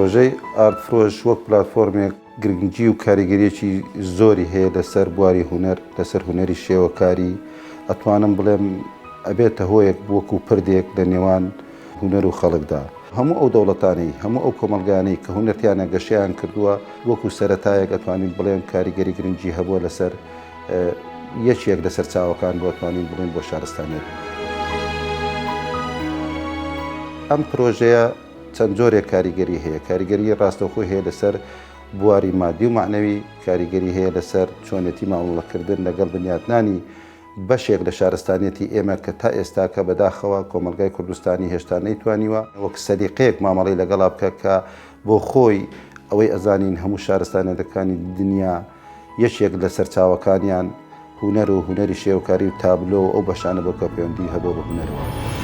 پرۆژەی ئارتفرۆش وەک پلاتفۆرمێک گرنگجی و کاریگەریەکی زۆری هەیە لەسەر بواری هونەر، لەسەر هونەری شێوەکاری. ئەتوانم بڵێم ئەبێتە هۆیەک وەکو پردێک لە نێوان هونەر و خەڵکدا. هەموو ئەو دەوڵەتانەی، هەموو ئەو کۆمەلگانەی کە هونەرتیانە گەشەیان کردووە، وەکو سەرەتایەک ئەتوانین بڵێن کاریگەری گرنگی هەبووە لەسەر یەکێک لەسەر چاوەکان بۆ ئەتوانین بڵێن بۆ شارستانیەت. ئەم پرۆژەیە چەند جۆرێک کاریگەری هەیە. کاریگەری ڕاستەوخۆی هەیە لەسەر بواری مادی و معنەوی، کاریگەری هەیە لەسەر چۆنێتی مامەڵەکردن لەگەڵ بنیاتنانی بەشێک لە شارستانیەتی ئێمە کە تا ئێستا کە بەداخەوە کۆمەلگای کوردستانی هێشتا نەیتوانیوە وەک سەلیقەیەک مامەڵەی لەگەڵا بکە کە بۆ خۆی ئەوەی ئەزانین هەموو شارستانیەتەکانی دنیا یەکێک لە سەرچاوەکانیان هونەر و هونەری شێوەکاری و تابلۆ و ئەو بەشانە بۆ کە پەیوەندی هەبوو بە هونەرەوە.